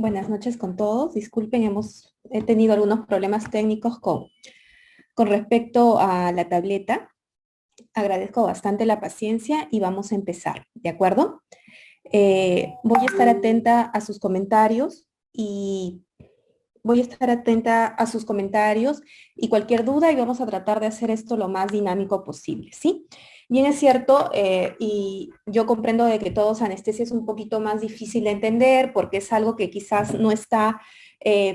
Buenas noches con todos. Disculpen, he tenido algunos problemas técnicos con respecto a la tableta. Agradezco bastante la paciencia y vamos a empezar, ¿de acuerdo? Voy a estar atenta a sus comentarios y cualquier duda y vamos a tratar de hacer esto lo más dinámico posible, ¿sí? Bien es cierto, y yo comprendo de que todos anestesia es un poquito más difícil de entender porque es algo que quizás no está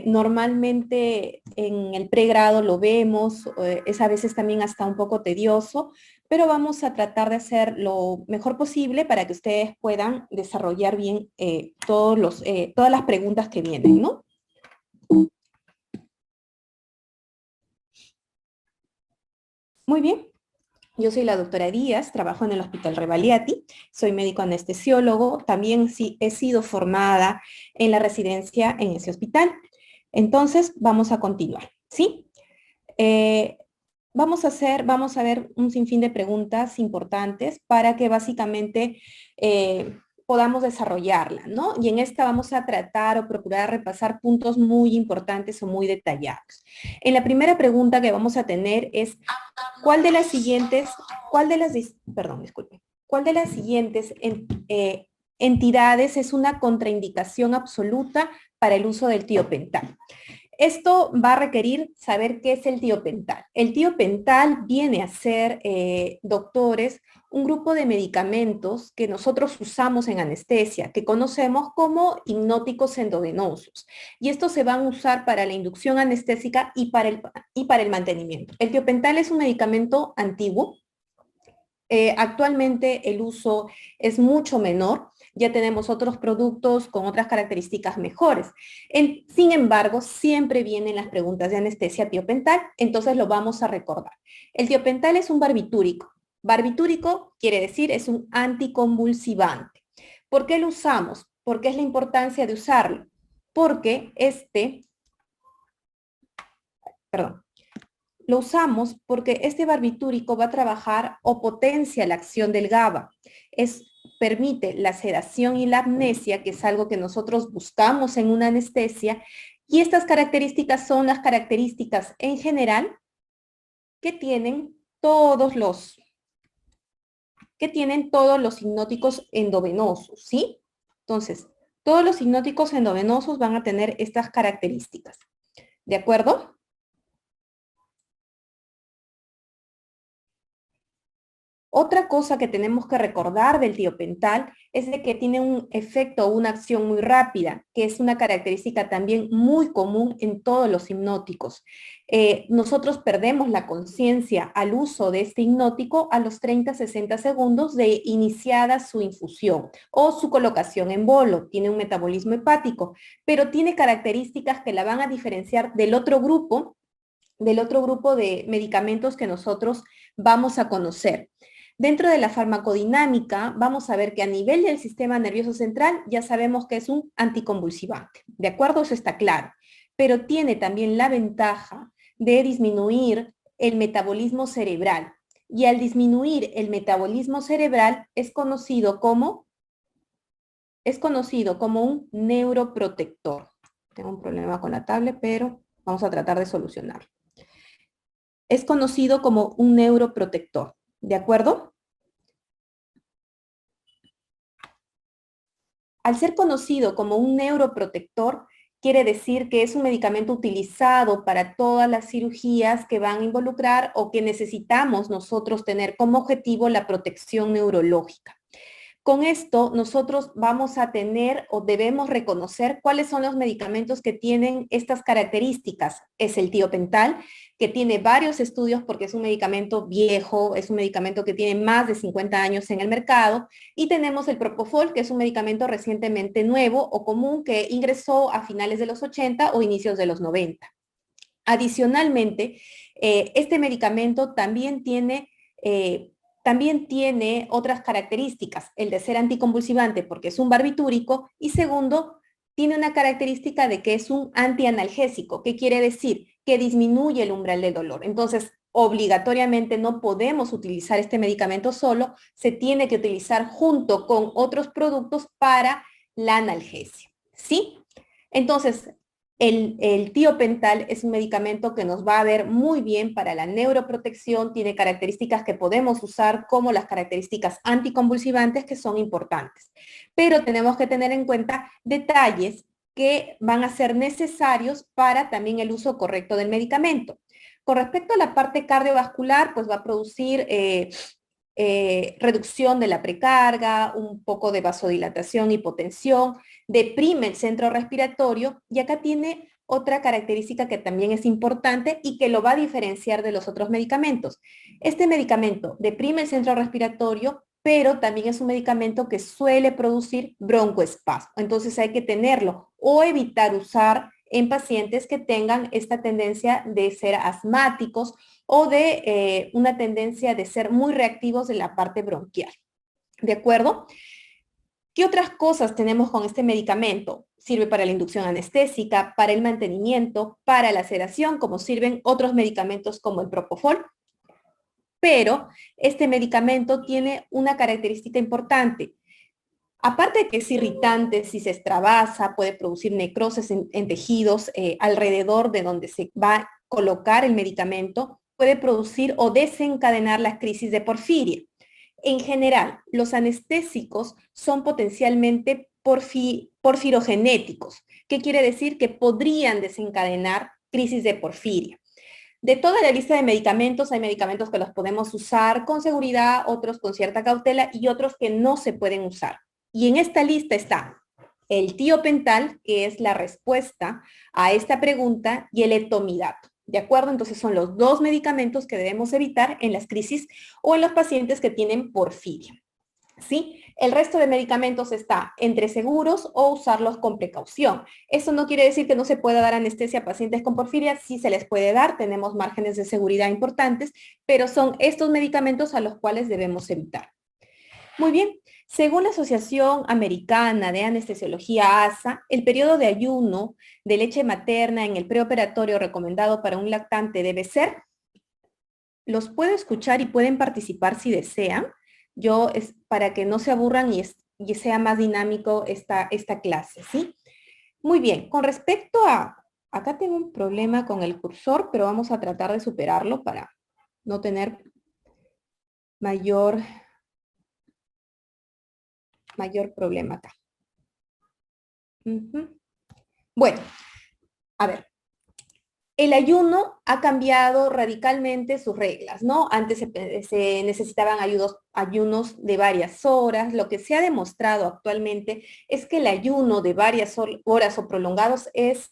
normalmente en el pregrado, lo vemos, es a veces también hasta un poco tedioso, pero vamos a tratar de hacer lo mejor posible para que ustedes puedan desarrollar bien todas las preguntas que vienen, ¿no? Muy bien. Yo soy la doctora Díaz, trabajo en el Hospital Revaliati, soy médico anestesiólogo, también sí, he sido formada en la residencia en ese hospital. Entonces, vamos a continuar, ¿sí? Eh, vamos a ver un sinfín de preguntas importantes para que básicamente podamos desarrollarla, ¿no? Y en esta vamos a tratar o procurar repasar puntos muy importantes o muy detallados. En la primera pregunta que vamos a tener es, ¿cuál de las siguientes, perdón, disculpe, cuál de las siguientes entidades es una contraindicación absoluta para el uso del tiopental? Esto va a requerir saber qué es el tiopental. El tiopental viene a ser, doctores, un grupo de medicamentos que nosotros usamos en anestesia, que conocemos como hipnóticos endovenosos. Y estos se van a usar para la inducción anestésica y para el mantenimiento. El tiopental es un medicamento antiguo. Actualmente el uso es mucho menor, ya tenemos otros productos con otras características mejores. Sin embargo, siempre vienen las preguntas de anestesia tiopental, entonces lo vamos a recordar. El tiopental es un barbitúrico. Barbitúrico quiere decir es un anticonvulsivante. ¿Por qué lo usamos? ¿Por qué es la importancia de usarlo? Porque perdón, lo usamos porque este barbitúrico va a trabajar o potencia la acción del GABA. Permite la sedación y la amnesia, que es algo que nosotros buscamos en una anestesia, y estas características son las características en general que tienen todos los hipnóticos endovenosos, ¿sí? Entonces, todos los hipnóticos endovenosos van a tener estas características, ¿de acuerdo? Otra cosa que tenemos que recordar del tiopental es de que tiene un efecto o una acción muy rápida, que es una característica también muy común en todos los hipnóticos. Nosotros perdemos la conciencia al uso de este hipnótico a los 30-60 segundos de iniciada su infusión o su colocación en bolo. Tiene un metabolismo hepático, pero tiene características que la van a diferenciar del otro grupo de medicamentos que nosotros vamos a conocer. Dentro de la farmacodinámica, vamos a ver que a nivel del sistema nervioso central ya sabemos que es un anticonvulsivante. ¿De acuerdo? Eso está claro. Pero tiene también la ventaja de disminuir el metabolismo cerebral. Y al disminuir el metabolismo cerebral es conocido como un neuroprotector. Tengo un problema con la tablet, pero vamos a tratar de solucionarlo. Es conocido como un neuroprotector. ¿De acuerdo? Al ser conocido como un neuroprotector, quiere decir que es un medicamento utilizado para todas las cirugías que van a involucrar o que necesitamos nosotros tener como objetivo la protección neurológica. Con esto, nosotros vamos a tener o debemos reconocer cuáles son los medicamentos que tienen estas características. Es el tiopental, que tiene varios estudios porque es un medicamento viejo, es un medicamento que tiene más de 50 años en el mercado. Y tenemos el propofol, que es un medicamento recientemente nuevo o común que ingresó a finales de los 80 o inicios de los 90. Adicionalmente, este medicamento también tiene otras características, el de ser anticonvulsivante porque es un barbitúrico y segundo, tiene una característica de que es un antianalgésico. ¿Qué quiere decir? Que disminuye el umbral del dolor. Entonces, obligatoriamente no podemos utilizar este medicamento solo, se tiene que utilizar junto con otros productos para la analgesia. ¿Sí? Entonces, el tiopental es un medicamento que nos va a ver muy bien para la neuroprotección, tiene características que podemos usar como las características anticonvulsivantes que son importantes. Pero tenemos que tener en cuenta detalles que van a ser necesarios para también el uso correcto del medicamento. Con respecto a la parte cardiovascular, pues va a producir reducción de la precarga, un poco de vasodilatación, hipotensión, deprime el centro respiratorio y acá tiene otra característica que también es importante y que lo va a diferenciar de los otros medicamentos. Este medicamento deprime el centro respiratorio, pero también es un medicamento que suele producir broncoespasmo. Entonces hay que tenerlo o evitar usar en pacientes que tengan esta tendencia de ser asmáticos o de una tendencia de ser muy reactivos de la parte bronquial. ¿De acuerdo? ¿Qué otras cosas tenemos con este medicamento? Sirve para la inducción anestésica, para el mantenimiento, para la sedación, como sirven otros medicamentos como el propofol. Pero este medicamento tiene una característica importante. Aparte de que es irritante, si se extravasa, puede producir necrosis en tejidos alrededor de donde se va a colocar el medicamento, puede producir o desencadenar las crisis de porfiria. En general, los anestésicos son potencialmente porfirogenéticos. ¿Qué quiere decir? Que podrían desencadenar crisis de porfiria. De toda la lista de medicamentos, hay medicamentos que los podemos usar con seguridad, otros con cierta cautela y otros que no se pueden usar. Y en esta lista está el tiopental, que es la respuesta a esta pregunta, y el etomidato. ¿De acuerdo? Entonces son los dos medicamentos que debemos evitar en las crisis o en los pacientes que tienen porfiria. ¿Sí? El resto de medicamentos está entre seguros o usarlos con precaución. Eso no quiere decir que no se pueda dar anestesia a pacientes con porfiria, sí se les puede dar, tenemos márgenes de seguridad importantes, pero son estos medicamentos a los cuales debemos evitar. Muy bien, según la Asociación Americana de Anestesiología ASA, el periodo de ayuno de leche materna en el preoperatorio recomendado para un lactante debe ser, los puedo escuchar y pueden participar si desean. Yo, para que no se aburran y sea más dinámico esta clase, ¿sí? Muy bien, con respecto a, acá tengo un problema con el cursor, pero vamos a tratar de superarlo para no tener mayor problema acá. Bueno, a ver. El ayuno ha cambiado radicalmente sus reglas, ¿no? Antes se necesitaban ayunos de varias horas. Lo que se ha demostrado actualmente es que el ayuno de varias horas o prolongados es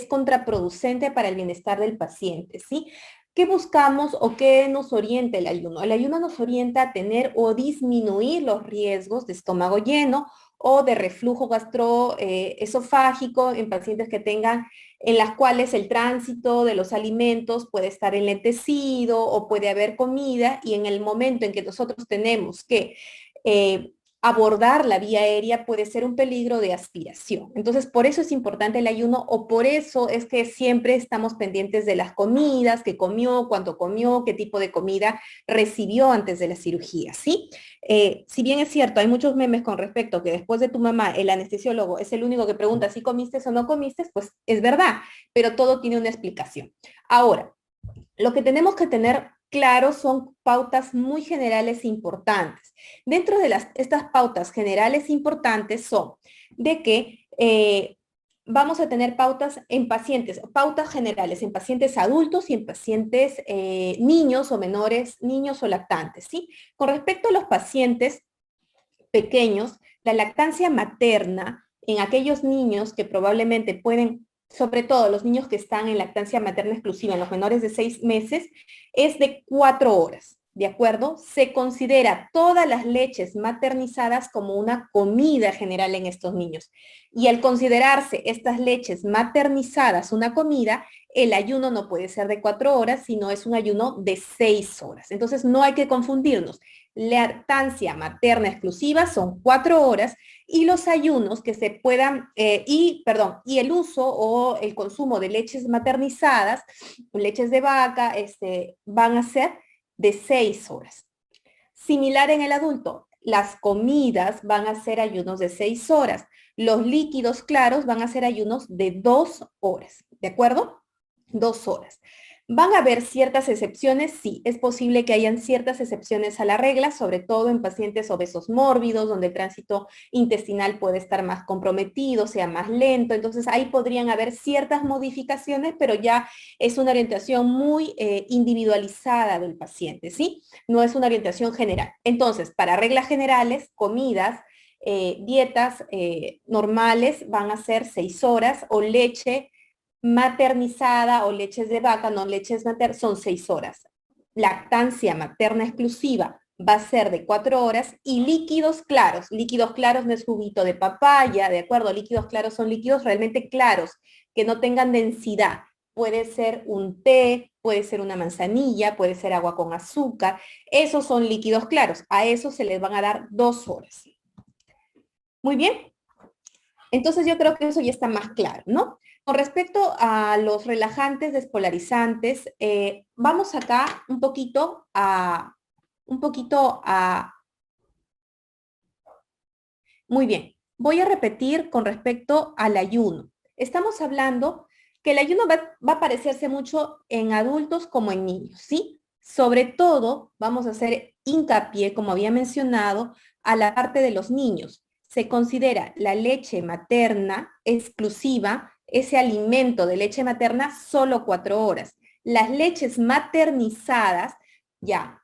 contraproducente para el bienestar del paciente, ¿sí? ¿Qué buscamos o qué nos orienta el ayuno? El ayuno nos orienta a tener o disminuir los riesgos de estómago lleno o de reflujo gastroesofágico en pacientes que tengan, en las cuales el tránsito de los alimentos puede estar enlentecido o puede haber comida, y en el momento en que nosotros tenemos que abordar la vía aérea puede ser un peligro de aspiración. Entonces, por eso es importante el ayuno, o por eso es que siempre estamos pendientes de las comidas, qué comió, cuánto comió, qué tipo de comida recibió antes de la cirugía, ¿sí? Si bien es cierto, hay muchos memes con respecto a que después de tu mamá, el anestesiólogo es el único que pregunta si comiste o no comiste, pues es verdad, pero todo tiene una explicación. Ahora, lo que tenemos que tener claro son pautas muy generales e importantes. Dentro de estas pautas generales importantes son de que vamos a tener pautas generales en pacientes adultos y en pacientes niños o menores, niños o lactantes, ¿sí? Con respecto a los pacientes pequeños, la lactancia materna en aquellos niños que probablemente pueden, sobre todo los niños que están en lactancia materna exclusiva, en los menores de 6 meses, es de 4 horas, ¿de acuerdo? Se considera todas las leches maternizadas como una comida general en estos niños. Y al considerarse estas leches maternizadas una comida, el ayuno no puede ser de 4 horas, sino es un ayuno de 6 horas. Entonces no hay que confundirnos. Lactancia materna exclusiva son 4 horas y los ayunos que se puedan, y el uso o el consumo de leches maternizadas, leches de vaca, van a ser de 6 horas. Similar en el adulto, las comidas van a ser ayunos de 6 horas. Los líquidos claros van a ser ayunos de 2 horas, ¿de acuerdo? 2 horas. ¿Van a haber ciertas excepciones? Sí, es posible que hayan ciertas excepciones a la regla, sobre todo en pacientes obesos mórbidos, donde el tránsito intestinal puede estar más comprometido, sea más lento. Entonces, ahí podrían haber ciertas modificaciones, pero ya es una orientación muy individualizada del paciente, ¿sí? No es una orientación general. Entonces, para reglas generales, comidas, dietas normales van a ser 6 horas o leche maternizada o leches de vaca, no leches maternas, son 6 horas. Lactancia materna exclusiva va a ser de 4 horas y líquidos claros no es juguito de papaya, ¿de acuerdo? Líquidos claros son líquidos realmente claros, que no tengan densidad. Puede ser un té, puede ser una manzanilla, puede ser agua con azúcar. Esos son líquidos claros. A esos se les van a dar 2 horas. Muy bien. Entonces yo creo que eso ya está más claro, ¿no? Con respecto a los relajantes despolarizantes, vamos acá un poquito a, muy bien, voy a repetir con respecto al ayuno. Estamos hablando que el ayuno va a parecerse mucho en adultos como en niños, ¿sí? Sobre todo, vamos a hacer hincapié, como había mencionado, a la parte de los niños. Se considera la leche materna exclusiva, ese alimento de leche materna, solo 4 horas. Las leches maternizadas, ya,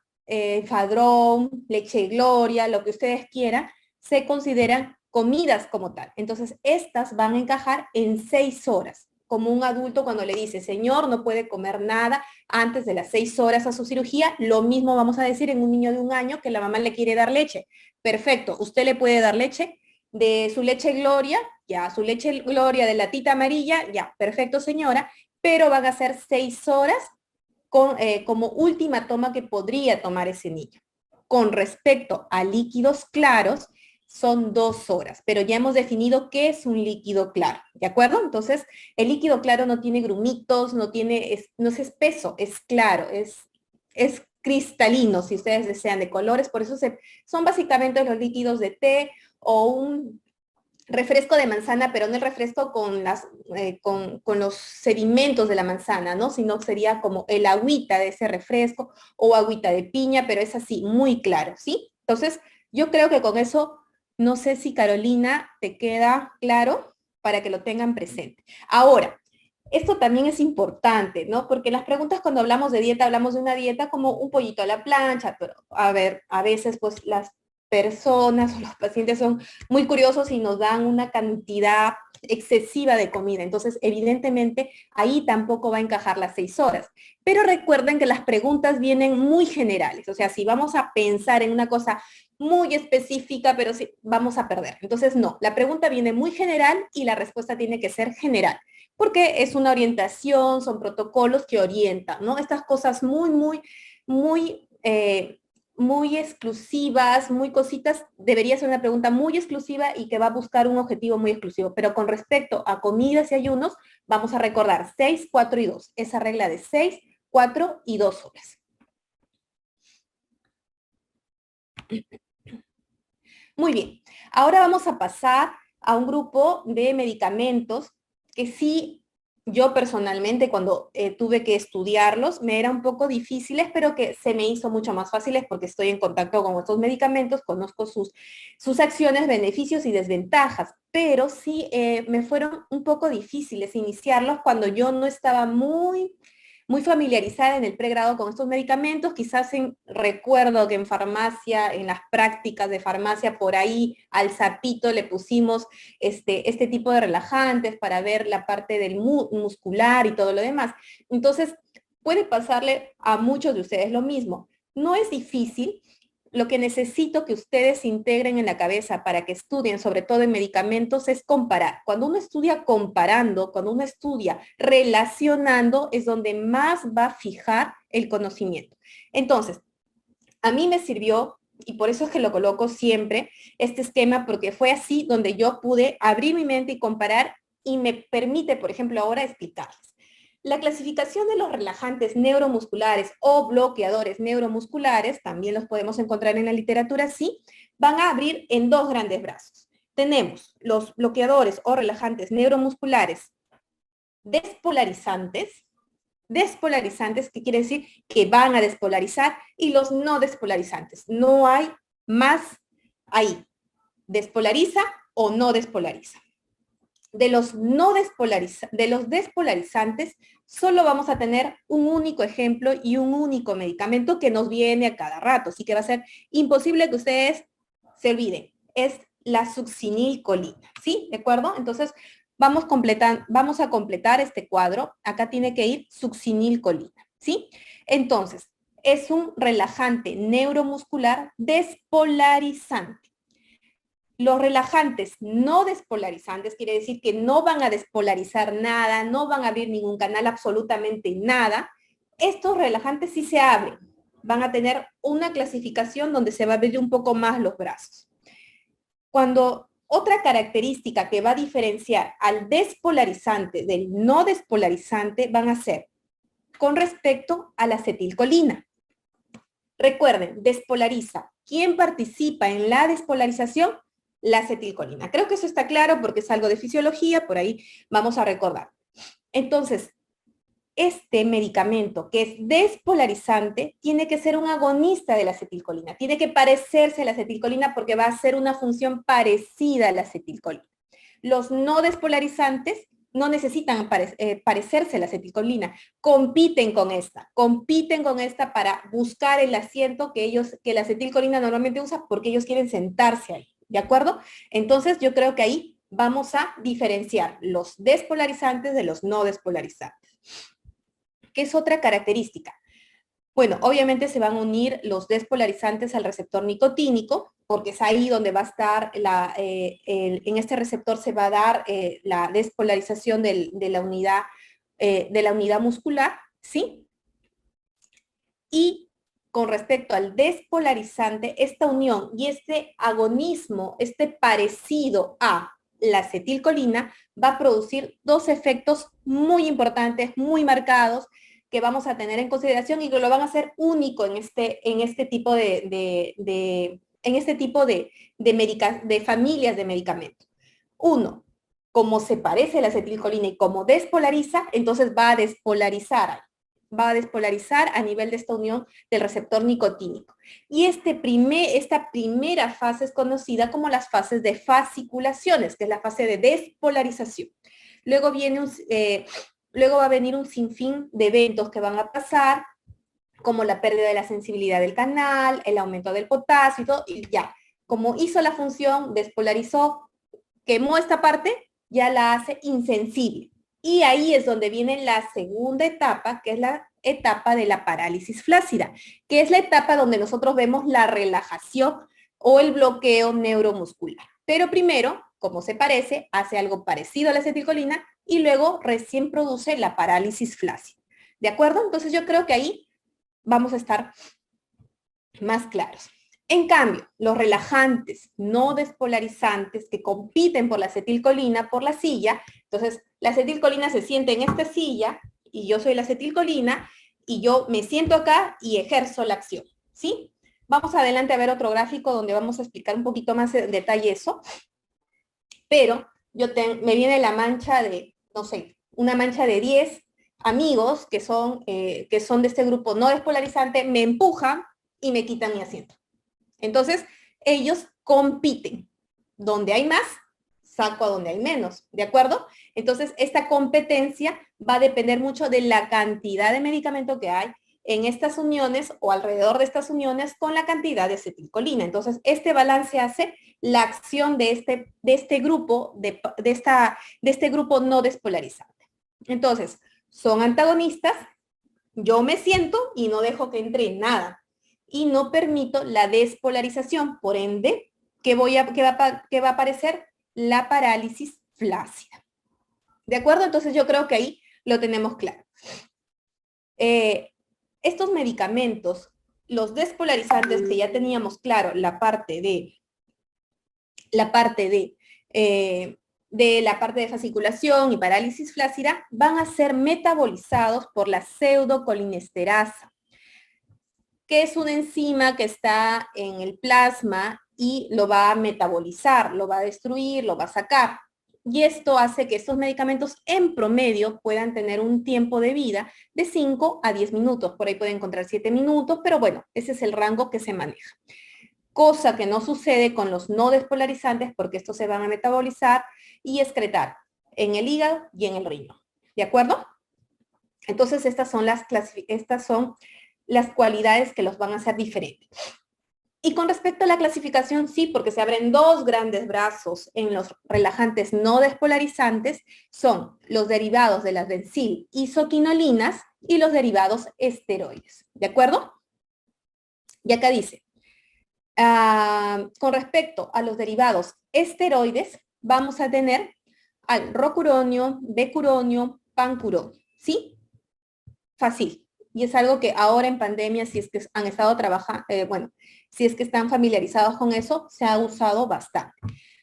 Fadrón, leche Gloria, lo que ustedes quieran, se consideran comidas como tal. Entonces, estas van a encajar en 6 horas. Como un adulto cuando le dice, señor, no puede comer nada antes de las 6 horas a su cirugía, lo mismo vamos a decir en un niño de 1 año que la mamá le quiere dar leche. Perfecto, usted le puede dar leche de su leche Gloria, ya, su leche Gloria de la tita amarilla, ya, perfecto señora, pero van a ser 6 horas como última toma que podría tomar ese niño. Con respecto a líquidos claros, son 2 horas, pero ya hemos definido qué es un líquido claro, ¿de acuerdo? Entonces, el líquido claro no tiene grumitos, no es espeso, es claro, es cristalino, si ustedes desean, de colores, por eso son básicamente los líquidos de té o un refresco de manzana, pero no el refresco con los sedimentos de la manzana, ¿no? Sino sería como el agüita de ese refresco o agüita de piña, pero es así, muy claro, ¿sí? Entonces, yo creo que con eso, no sé si Carolina te queda claro para que lo tengan presente. Ahora, esto también es importante, ¿no? Porque las preguntas cuando hablamos de dieta, hablamos de una dieta como un pollito a la plancha, pero a ver, a veces pues las personas o los pacientes son muy curiosos y nos dan una cantidad excesiva de comida. Entonces, evidentemente, ahí tampoco va a encajar las 6 horas. Pero recuerden que las preguntas vienen muy generales. O sea, si vamos a pensar en una cosa muy específica, pero sí, vamos a perder. Entonces, no, la pregunta viene muy general y la respuesta tiene que ser general, porque es una orientación, son protocolos que orientan, ¿no? Estas cosas muy, muy exclusivas, muy cositas, debería ser una pregunta muy exclusiva y que va a buscar un objetivo muy exclusivo. Pero con respecto a comidas y ayunos, vamos a recordar 6, 4 y 2. Esa regla de 6, 4 y 2 horas. Muy bien. Ahora vamos a pasar a un grupo de medicamentos que sí, yo personalmente cuando tuve que estudiarlos me eran un poco difíciles, pero que se me hizo mucho más fáciles porque estoy en contacto con estos medicamentos, conozco sus acciones, beneficios y desventajas, pero sí me fueron un poco difíciles iniciarlos cuando yo no estaba muy familiarizada en el pregrado con estos medicamentos, quizás recuerdo que en farmacia, en las prácticas de farmacia, por ahí al sapito le pusimos este tipo de relajantes para ver la parte del muscular y todo lo demás. Entonces, puede pasarle a muchos de ustedes lo mismo. No es difícil. Lo que necesito que ustedes integren en la cabeza para que estudien, sobre todo en medicamentos, es comparar. Cuando uno estudia comparando, cuando uno estudia relacionando, es donde más va a fijar el conocimiento. Entonces, a mí me sirvió, y por eso es que lo coloco siempre, este esquema, porque fue así donde yo pude abrir mi mente y comparar, y me permite, por ejemplo, ahora explicarles. La clasificación de los relajantes neuromusculares o bloqueadores neuromusculares, también los podemos encontrar en la literatura, sí, van a abrir en dos grandes brazos. Tenemos los bloqueadores o relajantes neuromusculares despolarizantes, que quiere decir que van a despolarizar, y los no despolarizantes. No hay más ahí. Despolariza o no despolariza. De los despolarizantes, solo vamos a tener un único ejemplo y un único medicamento que nos viene a cada rato, así que va a ser imposible que ustedes se olviden. Es la succinilcolina, ¿sí? ¿De acuerdo? Entonces, vamos a completar este cuadro. Acá tiene que ir succinilcolina, ¿sí? Entonces, es un relajante neuromuscular despolarizante. Los relajantes no despolarizantes quiere decir que no van a despolarizar nada, no van a abrir ningún canal, absolutamente nada. Estos relajantes sí se abren, van a tener una clasificación donde se va a abrir un poco más los brazos. Cuando otra característica que va a diferenciar al despolarizante del no despolarizante van a ser con respecto a la acetilcolina. Recuerden, despolariza. ¿Quién participa en la despolarización? La acetilcolina. Creo que eso está claro porque es algo de fisiología, por ahí vamos a recordar. Entonces, este medicamento que es despolarizante tiene que ser un agonista de la acetilcolina, tiene que parecerse a la acetilcolina porque va a hacer una función parecida a la acetilcolina. Los no despolarizantes no necesitan parecerse a la acetilcolina, compiten con esta para buscar el asiento que la acetilcolina normalmente usa porque ellos quieren sentarse ahí, ¿de acuerdo? Entonces yo creo que ahí vamos a diferenciar los despolarizantes de los no despolarizantes. ¿Qué es otra característica? Bueno, obviamente se van a unir los despolarizantes al receptor nicotínico, porque es ahí donde va a estar, en este receptor se va a dar la despolarización de la unidad muscular, ¿sí? Y con respecto al despolarizante, esta unión y este agonismo, este parecido a la acetilcolina, va a producir dos efectos muy importantes, muy marcados, que vamos a tener en consideración y que lo van a hacer único en este tipo de familias de medicamentos. Uno, como se parece a la acetilcolina y como despolariza, entonces va a despolarizar a nivel de esta unión del receptor nicotínico. Y esta primera fase es conocida como las fases de fasciculaciones, que es la fase de despolarización. Luego va a venir un sinfín de eventos que van a pasar, como la pérdida de la sensibilidad del canal, el aumento del potasio y todo, y ya. Como hizo la función, despolarizó, quemó esta parte, ya la hace insensible. Y ahí es donde viene la segunda etapa, que es la etapa de la parálisis flácida, que es la etapa donde nosotros vemos la relajación o el bloqueo neuromuscular. Pero primero, como se parece, hace algo parecido a la acetilcolina y luego recién produce la parálisis flácida. ¿De acuerdo? Entonces yo creo que ahí vamos a estar más claros. En cambio, los relajantes no despolarizantes que compiten por la acetilcolina, por la silla, entonces la acetilcolina se siente en esta silla y yo soy la acetilcolina y yo me siento acá y ejerzo la acción, ¿sí? Vamos adelante a ver otro gráfico donde vamos a explicar un poquito más en detalle eso, pero me viene la mancha de, no sé, una mancha de 10 amigos que son de este grupo no despolarizante, me empujan y me quitan mi asiento. Entonces, ellos compiten. Donde hay más, saco a donde hay menos, ¿de acuerdo? Entonces, esta competencia va a depender mucho de la cantidad de medicamento que hay en estas uniones o alrededor de estas uniones con la cantidad de acetilcolina. Entonces, este balance hace la acción de este grupo no despolarizante. Entonces, son antagonistas, yo me siento y no dejo que entre nada y no permito la despolarización, por ende, ¿qué va a aparecer? La parálisis flácida. ¿De acuerdo? Entonces yo creo que ahí lo tenemos claro. Estos medicamentos, los despolarizantes que ya teníamos claro, la parte de fasciculación y parálisis flácida, van a ser metabolizados por la pseudocolinesterasa, que es una enzima que está en el plasma y lo va a metabolizar, lo va a destruir, lo va a sacar. Y esto hace que estos medicamentos en promedio puedan tener un tiempo de vida de 5 a 10 minutos. Por ahí pueden encontrar 7 minutos, pero bueno, ese es el rango que se maneja. Cosa que no sucede con los no despolarizantes porque estos se van a metabolizar y excretar en el hígado y en el riñón. ¿De acuerdo? Entonces, estas son las cualidades que los van a hacer diferentes. Y con respecto a la clasificación, sí, porque se abren dos grandes brazos en los relajantes no despolarizantes, son los derivados de las bencil isoquinolinas y los derivados esteroides. ¿De acuerdo? Y acá dice, con respecto a los derivados esteroides, vamos a tener al rocuronio, becuronio, pancuronio, ¿sí? Fácil. Y es algo que ahora en pandemia, si es que han estado trabajando, si es que están familiarizados con eso, se ha usado bastante.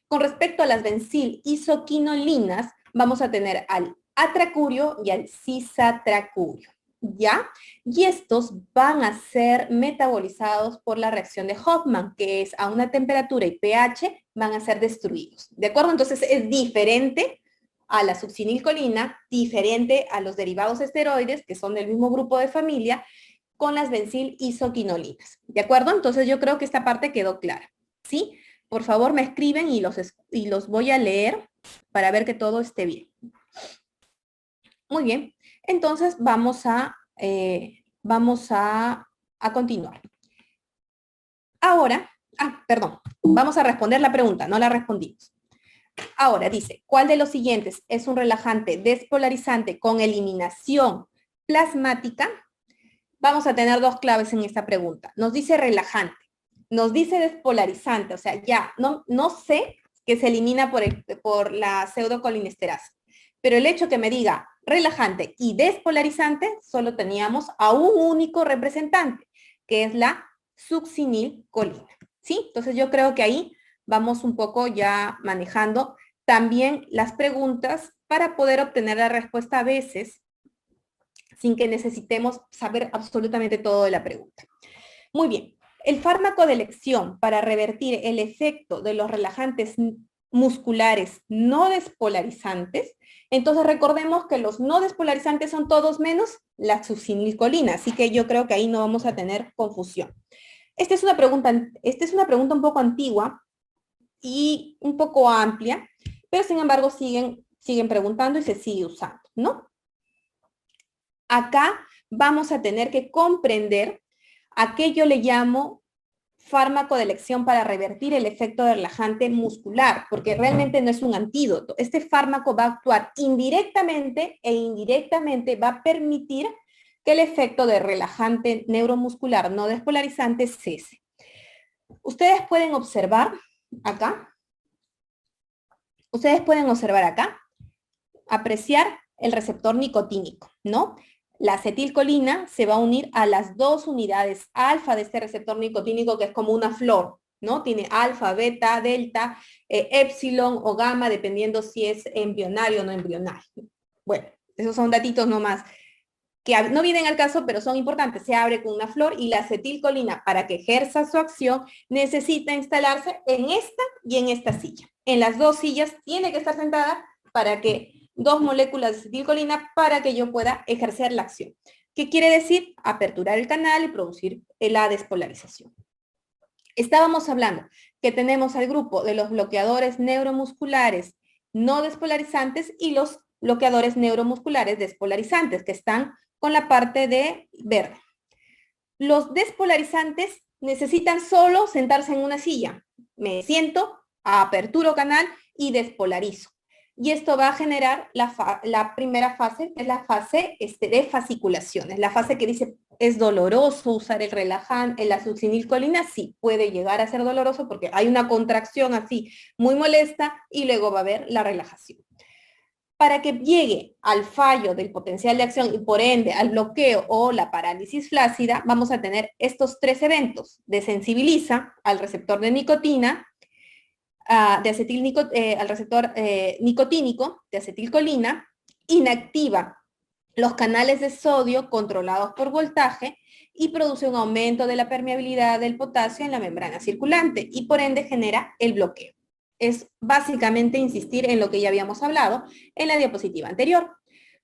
Con respecto a las bencil isoquinolinas, vamos a tener al atracurio y al cisatracurio, ¿ya? Y estos van a ser metabolizados por la reacción de Hoffman, que es a una temperatura y pH, van a ser destruidos, ¿de acuerdo? Entonces es diferente a la succinilcolina, diferente a los derivados esteroides, que son del mismo grupo de familia, con las bencil isoquinolinas. ¿De acuerdo? Entonces yo creo que esta parte quedó clara. ¿Sí? Por favor me escriben y los voy a leer para ver que todo esté bien. Muy bien. Entonces vamos a continuar. Ahora, perdón, vamos a responder la pregunta, no la respondimos. Ahora dice, ¿cuál de los siguientes es un relajante despolarizante con eliminación plasmática? Vamos a tener dos claves en esta pregunta. Nos dice relajante, nos dice despolarizante, o sea, ya no sé que se elimina por la pseudocolinesterasa, pero el hecho que me diga relajante y despolarizante, solo teníamos a un único representante, que es la succinilcolina, ¿sí? Entonces yo creo que ahí vamos un poco ya manejando también las preguntas para poder obtener la respuesta a veces sin que necesitemos saber absolutamente todo de la pregunta. Muy bien, el fármaco de elección para revertir el efecto de los relajantes musculares no despolarizantes, entonces recordemos que los no despolarizantes son todos menos la succinilcolina, así que yo creo que ahí no vamos a tener confusión. Esta es una pregunta un poco antigua y un poco amplia, pero sin embargo siguen preguntando y se sigue usando, ¿no? Acá vamos a tener que comprender a qué yo le llamo fármaco de elección para revertir el efecto de relajante muscular, porque realmente no es un antídoto. Este fármaco va a actuar indirectamente e indirectamente va a permitir que el efecto de relajante neuromuscular no despolarizante cese. Ustedes pueden observar acá, apreciar el receptor nicotínico, ¿no? La acetilcolina se va a unir a las dos unidades alfa de este receptor nicotínico, que es como una flor, ¿no? Tiene alfa, beta, delta, epsilon o gamma, dependiendo si es embrionario o no embrionario. Bueno, esos son datitos nomás que no vienen al caso, pero son importantes. Se abre con una flor y la acetilcolina, para que ejerza su acción, necesita instalarse en esta y en esta silla. En las dos sillas tiene que estar sentada para que dos moléculas de acetilcolina para que yo pueda ejercer la acción. ¿Qué quiere decir? Aperturar el canal y producir la despolarización. Estábamos hablando que tenemos al grupo de los bloqueadores neuromusculares no despolarizantes y los bloqueadores neuromusculares despolarizantes, que están con la parte de verde. Los despolarizantes necesitan solo sentarse en una silla. Me siento, aperturo canal y despolarizo. Y esto va a generar la primera fase, es la fase de fasciculación. Es la fase que dice, ¿es doloroso usar el relajante, la succinilcolina? Sí, puede llegar a ser doloroso porque hay una contracción así muy molesta y luego va a haber la relajación. Para que llegue al fallo del potencial de acción y por ende al bloqueo o la parálisis flácida, vamos a tener estos tres eventos. Desensibiliza al receptor de nicotina, al receptor nicotínico de acetilcolina, inactiva los canales de sodio controlados por voltaje y produce un aumento de la permeabilidad del potasio en la membrana circulante y por ende genera el bloqueo. Es básicamente insistir en lo que ya habíamos hablado en la diapositiva anterior.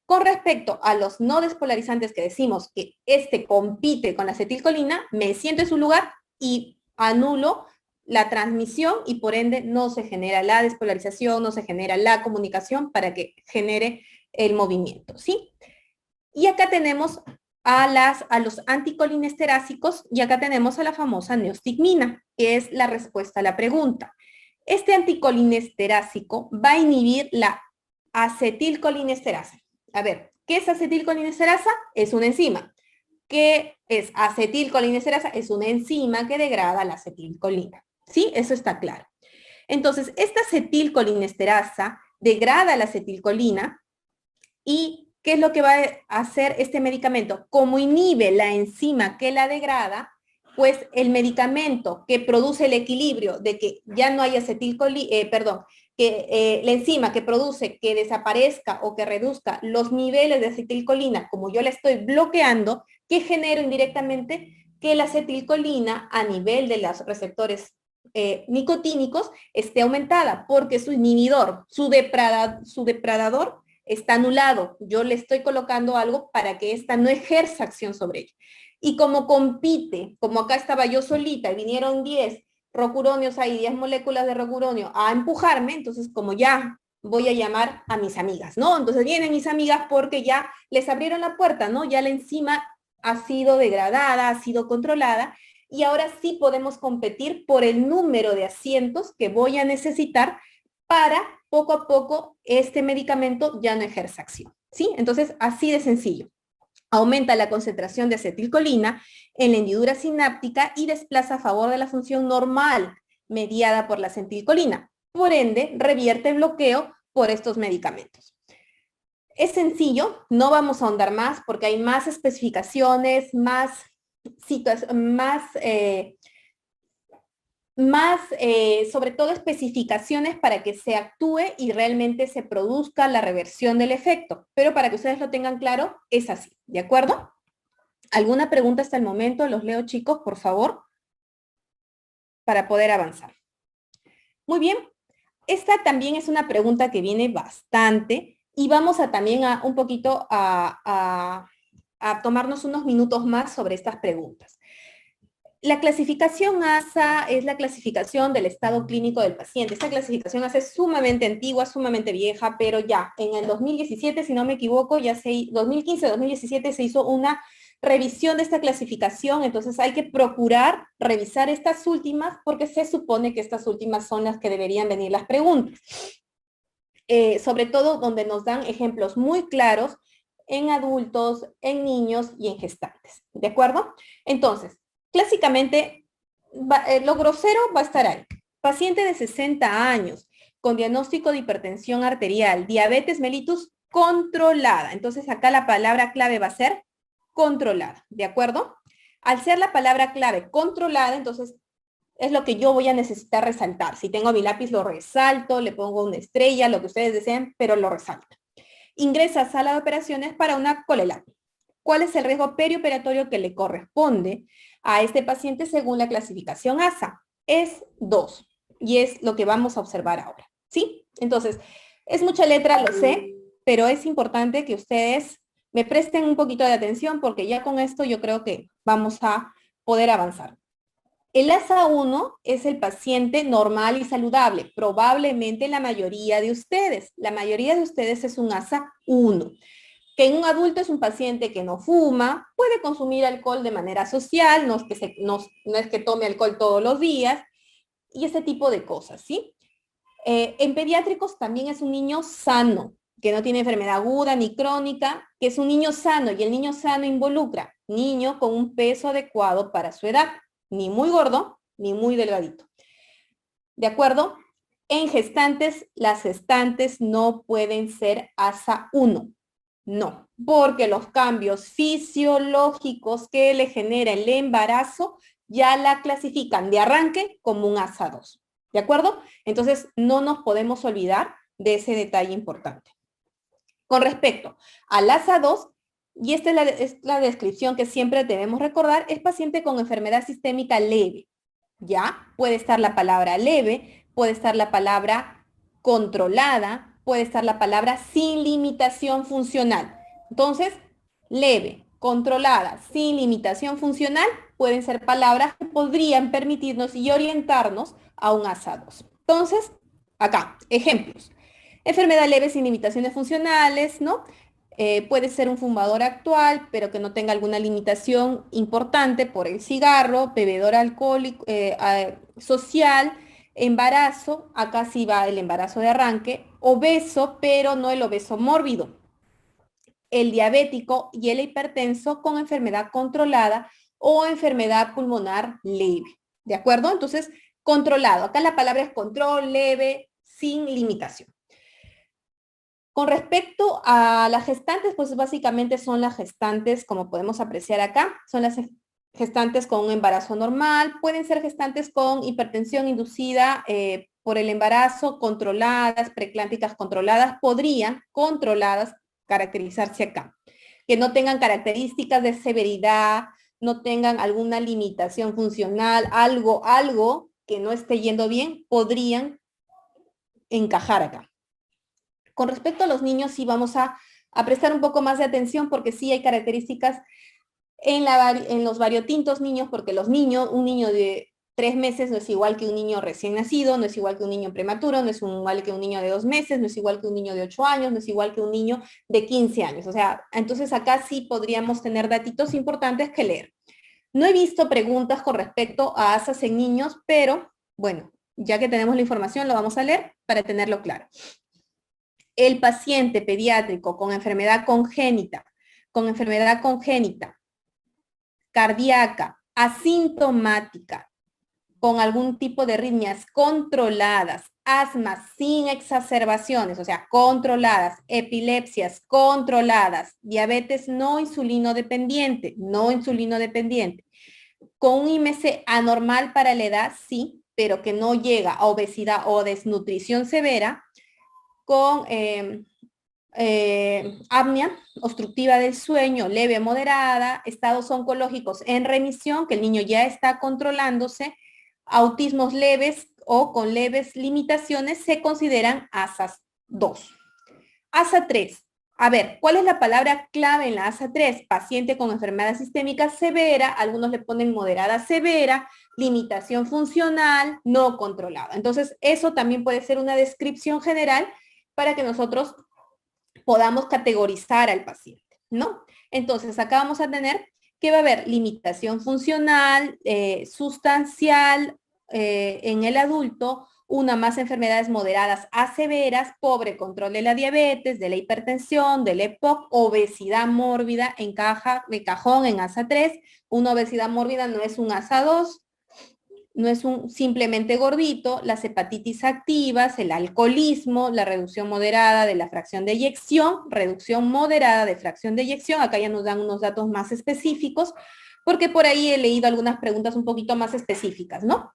Con respecto a los no despolarizantes que decimos que este compite con la acetilcolina, me siento en su lugar y anulo la transmisión y por ende no se genera la despolarización, no se genera la comunicación para que genere el movimiento, ¿sí? Y acá tenemos a los anticolinesterácicos y acá tenemos a la famosa neostigmina, que es la respuesta a la pregunta. Este anticolinesterácico va a inhibir la acetilcolinesterasa. A ver, ¿qué es acetilcolinesterasa? Es una enzima. ¿Qué es acetilcolinesterasa? Es una enzima que degrada la acetilcolina. ¿Sí? Eso está claro. Entonces, esta acetilcolinesterasa degrada la acetilcolina y ¿qué es lo que va a hacer este medicamento? Como inhibe la enzima que la degrada, pues el medicamento que produce el equilibrio de que ya no hay acetilcolina, que la enzima que produce que desaparezca o que reduzca los niveles de acetilcolina, como yo la estoy bloqueando, que genero indirectamente que la acetilcolina a nivel de los receptores nicotínicos esté aumentada, porque su inhibidor, su depredador está anulado. Yo le estoy colocando algo para que ésta no ejerza acción sobre ella. Y como compite, como acá estaba yo solita y vinieron 10 rocuronios ahí, 10 moléculas de rocuronio a empujarme, entonces como ya voy a llamar a mis amigas, ¿no? Entonces vienen mis amigas porque ya les abrieron la puerta, ¿no? Ya la enzima ha sido degradada, ha sido controlada y ahora sí podemos competir por el número de asientos que voy a necesitar para poco a poco este medicamento ya no ejerza acción, ¿sí? Entonces, así de sencillo. Aumenta la concentración de acetilcolina en la hendidura sináptica y desplaza a favor de la función normal mediada por la acetilcolina. Por ende, revierte el bloqueo por estos medicamentos. Es sencillo, no vamos a ahondar más porque hay más especificaciones, más sobre todo especificaciones para que se actúe y realmente se produzca la reversión del efecto. Pero para que ustedes lo tengan claro, es así, ¿de acuerdo? ¿Alguna pregunta hasta el momento? Los leo, chicos, por favor, para poder avanzar. Muy bien, esta también es una pregunta que viene bastante y vamos a también un poquito a tomarnos unos minutos más sobre estas preguntas. La clasificación ASA es la clasificación del estado clínico del paciente. Esta clasificación ASA es sumamente antigua, sumamente vieja, pero ya en el 2017, si no me equivoco, 2015-2017 se hizo una revisión de esta clasificación, entonces hay que procurar revisar estas últimas porque se supone que estas últimas son las que deberían venir las preguntas. Sobre todo donde nos dan ejemplos muy claros en adultos, en niños y en gestantes. ¿De acuerdo? Entonces, clásicamente, lo grosero va a estar ahí. Paciente de 60 años con diagnóstico de hipertensión arterial, diabetes mellitus controlada. Entonces, acá la palabra clave va a ser controlada. ¿De acuerdo? Al ser la palabra clave controlada, entonces es lo que yo voy a necesitar resaltar. Si tengo mi lápiz, lo resalto, le pongo una estrella, lo que ustedes deseen, pero lo resalto. Ingresa a sala de operaciones para una colelapia. ¿Cuál es el riesgo perioperatorio que le corresponde a este paciente según la clasificación ASA? Es 2, y es lo que vamos a observar ahora, ¿sí? Entonces, es mucha letra, lo sé, pero es importante que ustedes me presten un poquito de atención porque ya con esto yo creo que vamos a poder avanzar. El ASA1 es el paciente normal y saludable, probablemente la mayoría de ustedes. La mayoría de ustedes es un ASA1, que en un adulto es un paciente que no fuma, puede consumir alcohol de manera social, no es que tome alcohol todos los días, y ese tipo de cosas, ¿sí? En pediátricos también es un niño sano, que no tiene enfermedad aguda ni crónica, que es un niño sano, y el niño sano involucra niño con un peso adecuado para su edad, ni muy gordo, ni muy delgadito. ¿De acuerdo? En gestantes, las gestantes no pueden ser ASA1. No, porque los cambios fisiológicos que le genera el embarazo ya la clasifican de arranque como un ASA2. ¿De acuerdo? Entonces, no nos podemos olvidar de ese detalle importante. Con respecto al ASA2, y esta es la descripción que siempre debemos recordar, es paciente con enfermedad sistémica leve. ¿Ya? Puede estar la palabra leve, puede estar la palabra controlada, puede estar la palabra sin limitación funcional. Entonces, leve, controlada, sin limitación funcional, pueden ser palabras que podrían permitirnos y orientarnos a un ASA 2. Entonces, acá, ejemplos. Enfermedad leve sin limitaciones funcionales, ¿no? Puede ser un fumador actual, pero que no tenga alguna limitación importante por el cigarro, bebedor alcohólico, social, embarazo, acá sí va el embarazo de arranque, obeso, pero no el obeso mórbido, el diabético y el hipertenso con enfermedad controlada o enfermedad pulmonar leve. ¿De acuerdo? Entonces, controlado. Acá la palabra es control, leve, sin limitación. Con respecto a las gestantes, pues básicamente son las gestantes, como podemos apreciar acá, son las gestantes con un embarazo normal, pueden ser gestantes con hipertensión inducida por el embarazo, controladas, preeclámpticas controladas, podrían, controladas, caracterizarse acá. Que no tengan características de severidad, no tengan alguna limitación funcional, algo que no esté yendo bien, podrían encajar acá. Con respecto a los niños, sí vamos a prestar un poco más de atención porque sí hay características en los variotintos niños, porque los niños, un niño de 3 meses no es igual que un niño recién nacido, no es igual que un niño prematuro, no es igual que un niño de 2 meses, no es igual que un niño de 8 años, no es igual que un niño de 15 años. O sea, entonces acá sí podríamos tener datitos importantes que leer. No he visto preguntas con respecto a ASAs en niños, pero bueno, ya que tenemos la información, lo vamos a leer para tenerlo claro. El paciente pediátrico con enfermedad congénita, cardíaca, asintomática, con algún tipo de arritmias controladas, asma sin exacerbaciones, o sea, controladas, epilepsias controladas, diabetes no insulino dependiente, con un IMC anormal para la edad, sí, pero que no llega a obesidad o desnutrición severa, con apnea obstructiva del sueño leve moderada, estados oncológicos en remisión, que el niño ya está controlándose, autismos leves o con leves limitaciones, se consideran ASAs 2. ASA 3. A ver, ¿cuál es la palabra clave en la ASA 3? Paciente con enfermedad sistémica severa, algunos le ponen moderada severa, limitación funcional, no controlada. Entonces, eso también puede ser una descripción general para que nosotros podamos categorizar al paciente, ¿no? Entonces, acá vamos a tener que va a haber limitación funcional, sustancial en el adulto, una más enfermedades moderadas a severas, pobre control de la diabetes, de la hipertensión, del EPOC, obesidad mórbida, encaja de cajón en ASA 3, una obesidad mórbida no es un ASA 2, no es un simplemente gordito, las hepatitis activas, el alcoholismo, la reducción moderada de la fracción de eyección, reducción moderada de fracción de eyección, acá ya nos dan unos datos más específicos, porque por ahí he leído algunas preguntas un poquito más específicas, ¿no?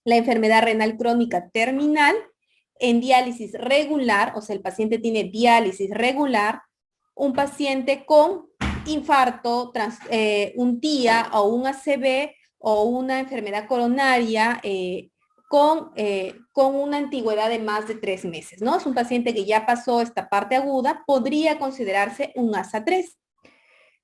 La enfermedad renal crónica terminal, en diálisis regular, o sea, el paciente tiene diálisis regular, un paciente con infarto, un TIA o un ACV, o una enfermedad coronaria con una antigüedad de más de 3 meses, ¿no? Es un paciente que ya pasó esta parte aguda, podría considerarse un ASA 3.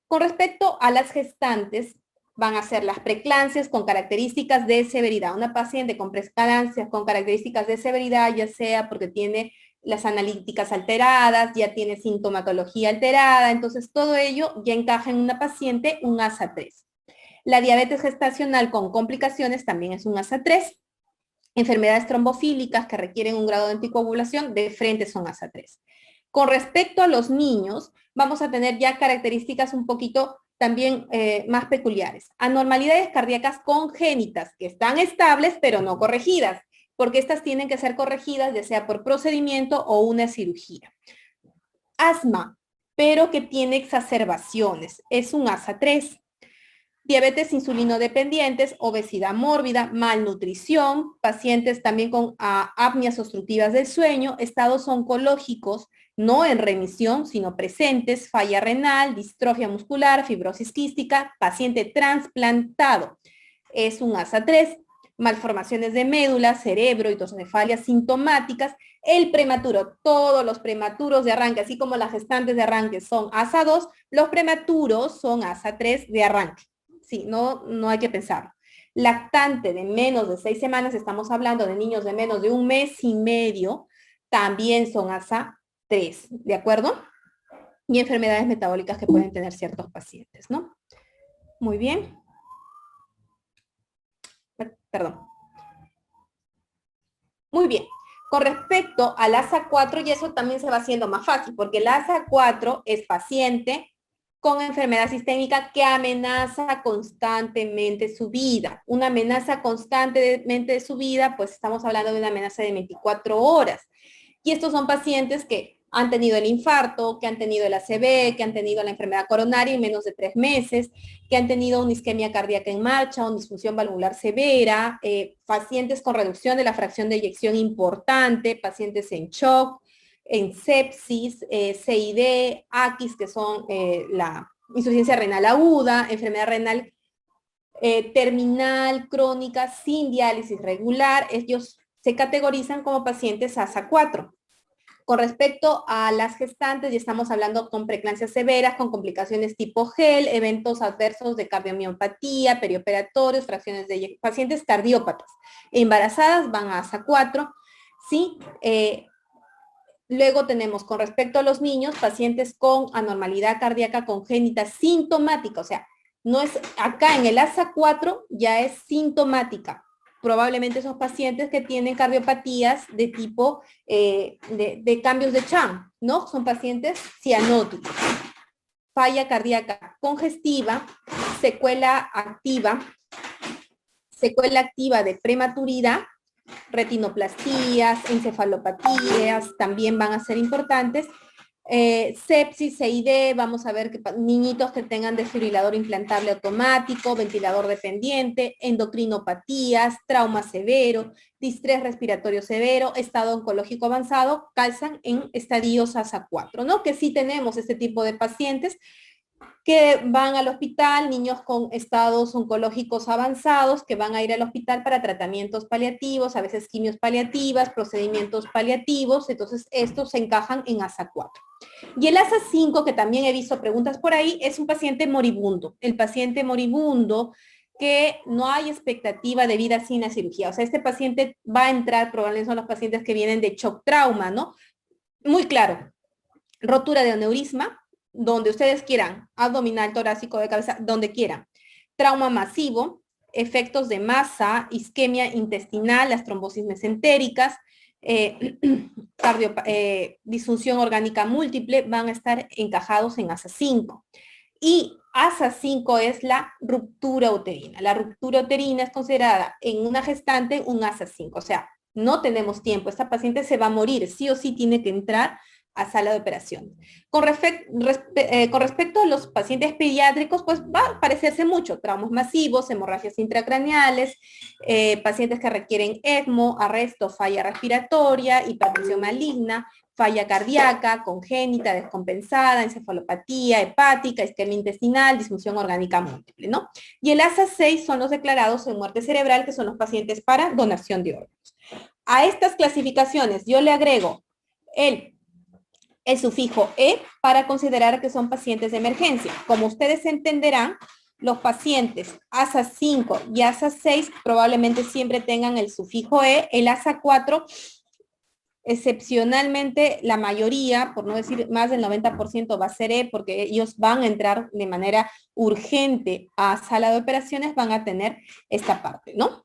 Con respecto a las gestantes, van a ser las preeclampsias con características de severidad. Una paciente con preeclampsias con características de severidad, ya sea porque tiene las analíticas alteradas, ya tiene sintomatología alterada, entonces todo ello ya encaja en una paciente un ASA 3. La diabetes gestacional con complicaciones también es un ASA 3. Enfermedades trombofílicas que requieren un grado de anticoagulación, de frente son ASA 3. Con respecto a los niños, vamos a tener ya características un poquito también más peculiares. Anormalidades cardíacas congénitas, que están estables pero no corregidas, porque estas tienen que ser corregidas ya sea por procedimiento o una cirugía. Asma, pero que tiene exacerbaciones, es un ASA 3. diabetes insulinodependientes, obesidad mórbida, malnutrición, pacientes también con apnias obstructivas del sueño, estados oncológicos no en remisión, sino presentes, falla renal, distrofia muscular, fibrosis quística, paciente trasplantado. Es un ASA3, malformaciones de médula, cerebro, hidrocefalias sintomáticas, el prematuro, todos los prematuros de arranque, así como las gestantes de arranque son ASA2, los prematuros son ASA3 de arranque. Sí, no hay que pensar. Lactante de menos de 6 semanas, estamos hablando de niños de menos de 1 mes y medio, también son ASA3, ¿de acuerdo? Y enfermedades metabólicas que pueden tener ciertos pacientes, ¿no? Muy bien. Perdón. Muy bien. Con respecto al ASA4, y eso también se va haciendo más fácil, porque el ASA4 es paciente con enfermedad sistémica que amenaza constantemente su vida. Una amenaza constantemente de su vida, pues estamos hablando de una amenaza de 24 horas. Y estos son pacientes que han tenido el infarto, que han tenido el ACV, que han tenido la enfermedad coronaria en menos de 3 meses, que han tenido una isquemia cardíaca en marcha, una disfunción valvular severa, pacientes con reducción de la fracción de eyección importante, pacientes en shock, en sepsis, CID, AQUIS, que son la insuficiencia renal aguda, enfermedad renal terminal, crónica, sin diálisis regular. Ellos se categorizan como pacientes ASA4. Con respecto a las gestantes, ya estamos hablando con preeclampsias severas, con complicaciones tipo GEL, eventos adversos de cardiomiopatía, perioperatorios, fracciones de pacientes cardiópatas. Embarazadas van a ASA4, ¿sí? Luego tenemos, con respecto a los niños, pacientes con anormalidad cardíaca congénita sintomática, o sea, no es acá en el ASA4 ya es sintomática. Probablemente esos pacientes que tienen cardiopatías de tipo de cambios de CHAM, ¿no? Son pacientes cianóticos. Falla cardíaca congestiva, secuela activa de prematuridad, retinoplastías, encefalopatías también van a ser importantes. Sepsis, CID, vamos a ver que niñitos que tengan desfibrilador implantable automático, ventilador dependiente, endocrinopatías, trauma severo, distrés respiratorio severo, estado oncológico avanzado, calzan en estadios ASA4, ¿no? Que sí tenemos este tipo de pacientes que van al hospital, niños con estados oncológicos avanzados, que van a ir al hospital para tratamientos paliativos, a veces quimios paliativas, procedimientos paliativos, entonces estos se encajan en ASA4. Y el ASA5, que también he visto preguntas por ahí, es un paciente moribundo. El paciente moribundo que no hay expectativa de vida sin la cirugía. O sea, este paciente va a entrar, probablemente son los pacientes que vienen de shock trauma, ¿no? Muy claro, rotura de aneurisma, donde ustedes quieran, abdominal, torácico, de cabeza, donde quieran. Trauma masivo, efectos de masa, isquemia intestinal, las trombosis mesentéricas, disfunción orgánica múltiple, van a estar encajados en ASA5. Y ASA5 es la ruptura uterina. La ruptura uterina es considerada en una gestante un ASA5. O sea, no tenemos tiempo. Esta paciente se va a morir. Sí o sí tiene que entrar a sala de operación. Con respecto a los pacientes pediátricos, pues va a parecerse mucho, traumas masivos, hemorragias intracraneales, pacientes que requieren ECMO, arresto, falla respiratoria, hipertensión maligna, falla cardíaca, congénita, descompensada, encefalopatía hepática, isquemia intestinal, disfunción orgánica múltiple, ¿no? Y el ASA6 son los declarados en muerte cerebral, que son los pacientes para donación de órganos. A estas clasificaciones yo le agrego el sufijo E para considerar que son pacientes de emergencia. Como ustedes entenderán, los pacientes ASA5 y ASA6 probablemente siempre tengan el sufijo E. El ASA4, excepcionalmente, la mayoría, por no decir más del 90% va a ser E, porque ellos van a entrar de manera urgente a sala de operaciones, van a tener esta parte, ¿no?